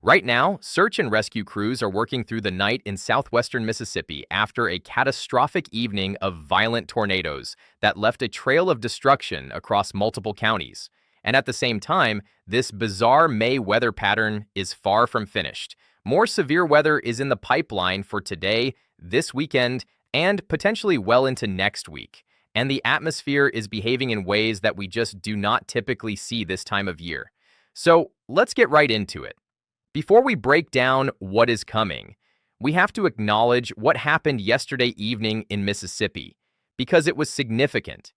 Right now, search and rescue crews are working through the night in southwestern Mississippi after a catastrophic evening of violent tornadoes that left a trail of destruction across multiple counties. And at the same time, this bizarre May weather pattern is far from finished. More severe weather is in the pipeline for today, this weekend, and potentially well into next week. And the atmosphere is behaving in ways that we just do not typically see this time of year. So let's get right into it. Before we break down what is coming, we have to acknowledge what happened yesterday evening in Mississippi, because it was significant.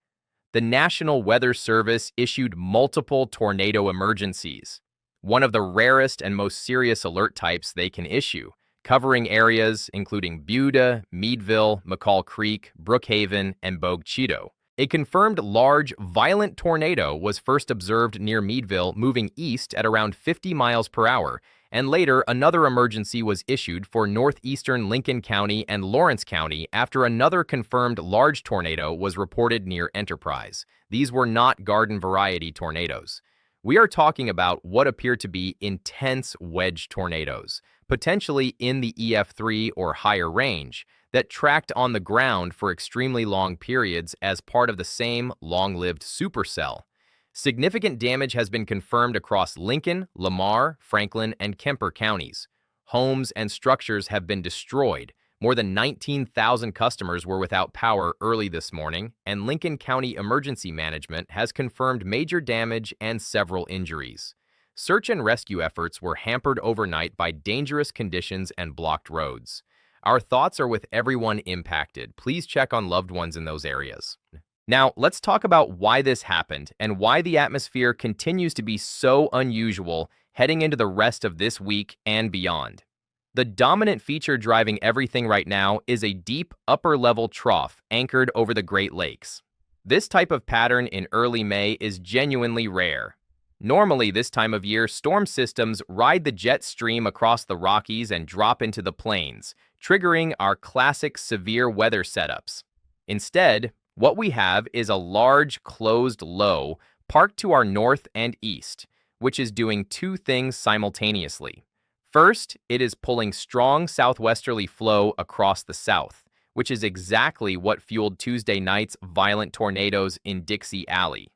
The National Weather Service issued multiple tornado emergencies, one of the rarest and most serious alert types they can issue, covering areas including Buda, Meadville, McCall Creek, Brookhaven, and Bogue Chitto. A confirmed large, violent tornado was first observed near Meadville, moving east at around 50 miles per hour, and later another emergency was issued for northeastern Lincoln County and Lawrence County after another confirmed large tornado was reported near Enterprise. These were not garden variety tornadoes. We are talking about what appear to be intense wedge tornadoes, potentially in the EF3 or higher range, that tracked on the ground for extremely long periods as part of the same long-lived supercell. Significant damage has been confirmed across Lincoln, Lamar, Franklin, and Kemper counties. Homes and structures have been destroyed. More than 19,000 customers were without power early this morning, and Lincoln County Emergency Management has confirmed major damage and several injuries. Search and rescue efforts were hampered overnight by dangerous conditions and blocked roads. Our thoughts are with everyone impacted. Please check on loved ones in those areas. Now, let's talk about why this happened and why the atmosphere continues to be so unusual heading into the rest of this week and beyond. The dominant feature driving everything right now is a deep upper-level trough anchored over the Great Lakes. This type of pattern in early May is genuinely rare. Normally, this time of year, storm systems ride the jet stream across the Rockies and drop into the plains, triggering our classic severe weather setups. Instead, what we have is a large closed low parked to our north and east, which is doing two things simultaneously. First, it is pulling strong southwesterly flow across the south, which is exactly what fueled Tuesday night's violent tornadoes in Dixie Alley.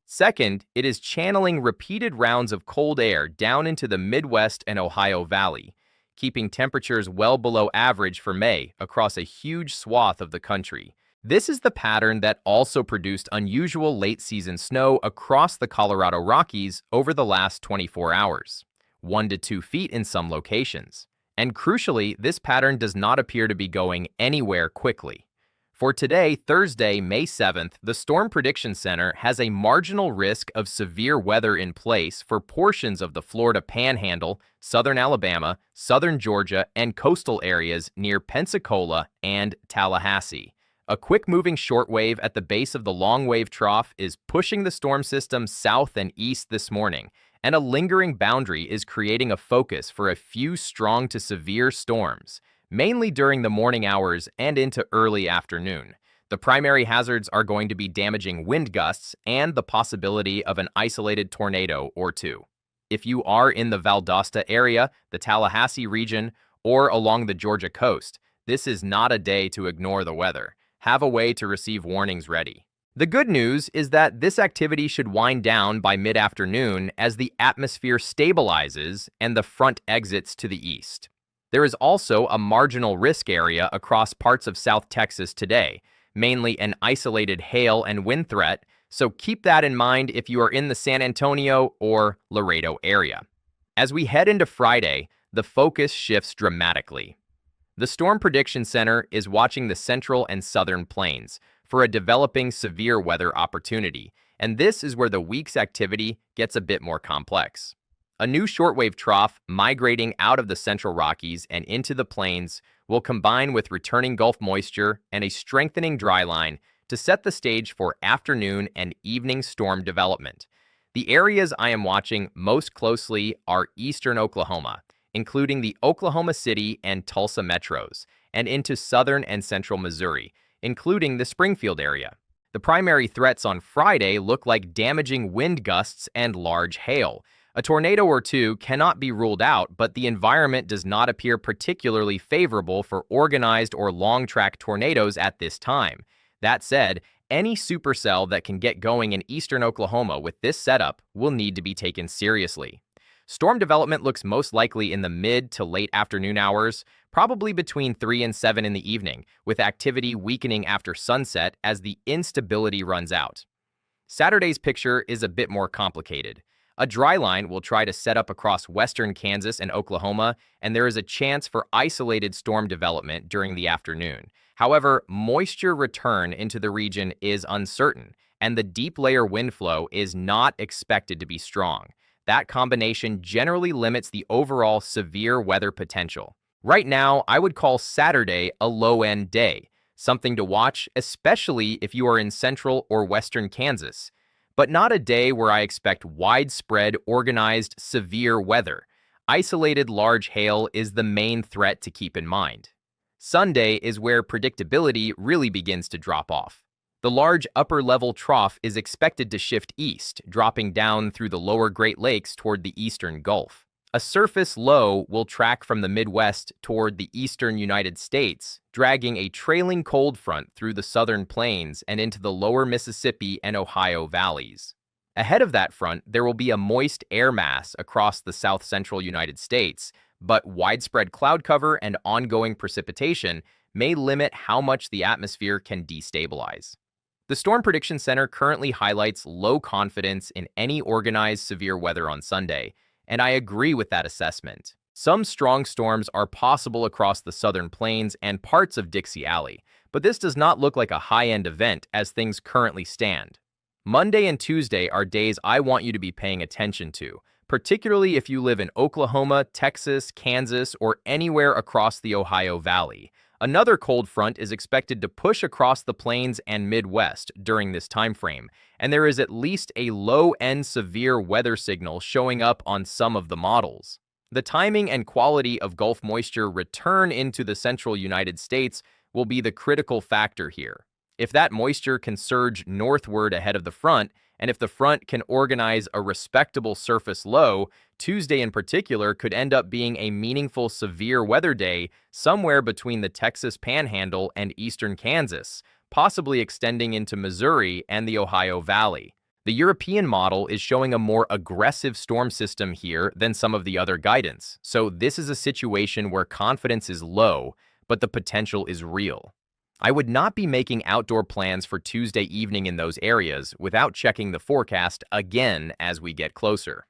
Second, it is channeling repeated rounds of cold air down into the Midwest and Ohio Valley, keeping temperatures well below average for May across a huge swath of the country. This is the pattern that also produced unusual late-season snow across the Colorado Rockies over the last 24 hours, 1 to 2 feet in some locations. And crucially, this pattern does not appear to be going anywhere quickly. For today, Thursday, May 7th, the Storm Prediction Center has a marginal risk of severe weather in place for portions of the Florida Panhandle, southern Alabama, southern Georgia, and coastal areas near Pensacola and Tallahassee. A quick-moving shortwave at the base of the long-wave trough is pushing the storm system south and east this morning, and a lingering boundary is creating a focus for a few strong to severe storms, mainly during the morning hours and into early afternoon. The primary hazards are going to be damaging wind gusts and the possibility of an isolated tornado or two. If you are in the Valdosta area, the Tallahassee region, or along the Georgia coast, this is not a day to ignore the weather. Have a way to receive warnings ready. The good news is that this activity should wind down by mid-afternoon as the atmosphere stabilizes and the front exits to the east. There is also a marginal risk area across parts of South Texas today, mainly an isolated hail and wind threat, so keep that in mind if you are in the San Antonio or Laredo area. As we head into Friday, the focus shifts dramatically. The Storm Prediction Center is watching the central and southern plains for a developing severe weather opportunity, and this is where the week's activity gets a bit more complex. A new shortwave trough migrating out of the central Rockies and into the plains will combine with returning Gulf moisture and a strengthening dry line to set the stage for afternoon and evening storm development. The areas I am watching most closely are eastern Oklahoma, including the Oklahoma City and Tulsa metros, and into southern and central Missouri, including the Springfield area. The primary threats on Friday look like damaging wind gusts and large hail, A tornado or two cannot be ruled out, but the environment does not appear particularly favorable for organized or long-track tornadoes at this time. That said, any supercell that can get going in eastern Oklahoma with this setup will need to be taken seriously. Storm development looks most likely in the mid to late afternoon hours, probably between 3 and 7 in the evening, with activity weakening after sunset as the instability runs out. Saturday's picture is a bit more complicated. A dry line will try to set up across western Kansas and Oklahoma, and there is a chance for isolated storm development during the afternoon. However, moisture return into the region is uncertain, and the deep layer wind flow is not expected to be strong. That combination generally limits the overall severe weather potential. Right now, I would call Saturday a low-end day, something to watch, especially if you are in central or western Kansas, but not a day where I expect widespread, organized, severe weather. Isolated large hail is the main threat to keep in mind. Sunday is where predictability really begins to drop off. The large upper-level trough is expected to shift east, dropping down through the lower Great Lakes toward the eastern Gulf. A surface low will track from the Midwest toward the eastern United States, dragging a trailing cold front through the southern plains and into the lower Mississippi and Ohio valleys. Ahead of that front, there will be a moist air mass across the south-central United States, but widespread cloud cover and ongoing precipitation may limit how much the atmosphere can destabilize. The Storm Prediction Center currently highlights low confidence in any organized severe weather on Sunday, and I agree with that assessment. Some strong storms are possible across the southern plains and parts of Dixie Alley, but this does not look like a high-end event as things currently stand. Monday and Tuesday are days I want you to be paying attention to, particularly if you live in Oklahoma, Texas, Kansas, or anywhere across the Ohio Valley. Another cold front is expected to push across the plains and Midwest during this time frame, and there is at least a low-end severe weather signal showing up on some of the models. The timing and quality of Gulf moisture return into the central United States will be the critical factor here. If that moisture can surge northward ahead of the front, and if the front can organize a respectable surface low, Tuesday in particular could end up being a meaningful severe weather day somewhere between the Texas Panhandle and eastern Kansas, possibly extending into Missouri and the Ohio Valley. The European model is showing a more aggressive storm system here than some of the other guidance, so this is a situation where confidence is low, but the potential is real. I would not be making outdoor plans for Tuesday evening in those areas without checking the forecast again as we get closer.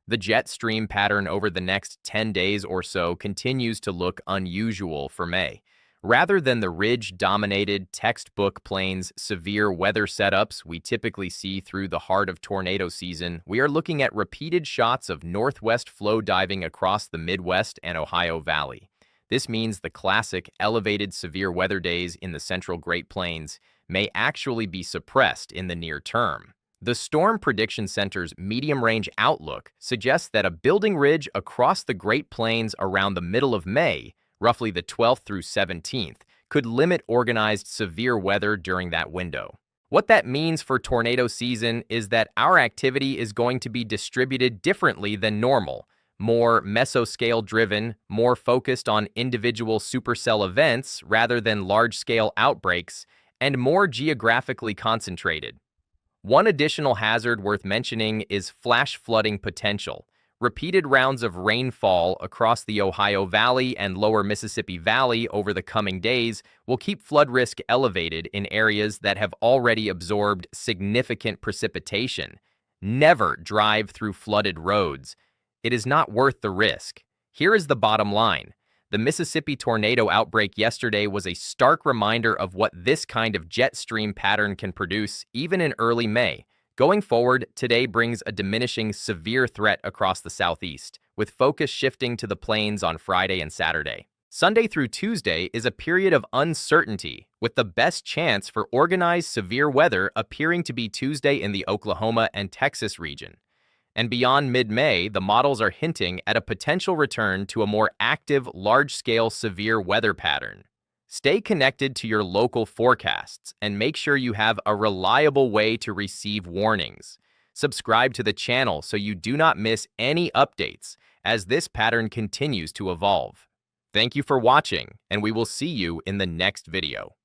The jet stream pattern over the next 10 days or so continues to look unusual for May. Rather than the ridge-dominated textbook plains severe weather setups we typically see through the heart of tornado season, we are looking at repeated shots of northwest flow diving across the Midwest and Ohio Valley. This means the classic elevated severe weather days in the central Great Plains may actually be suppressed in the near term. The Storm Prediction Center's medium-range outlook suggests that a building ridge across the Great Plains around the middle of May, roughly the 12th through 17th, could limit organized severe weather during that window. What that means for tornado season is that our activity is going to be distributed differently than normal. More mesoscale driven, more focused on individual supercell events rather than large-scale outbreaks, and more geographically concentrated. One additional hazard worth mentioning is flash flooding potential. Repeated rounds of rainfall across the Ohio Valley and lower Mississippi Valley over the coming days will keep flood risk elevated in areas that have already absorbed significant precipitation. Never drive through flooded roads. It is not worth the risk. Here is the bottom line. The Mississippi tornado outbreak yesterday was a stark reminder of what this kind of jet stream pattern can produce even in early May. Going forward, today brings a diminishing severe threat across the southeast, with focus shifting to the plains on Friday and Saturday. Sunday through Tuesday is a period of uncertainty, with the best chance for organized severe weather appearing to be Tuesday in the Oklahoma and Texas region. And beyond mid-May, the models are hinting at a potential return to a more active, large-scale severe weather pattern. Stay connected to your local forecasts and make sure you have a reliable way to receive warnings. Subscribe to the channel so you do not miss any updates as this pattern continues to evolve. Thank you for watching, and we will see you in the next video.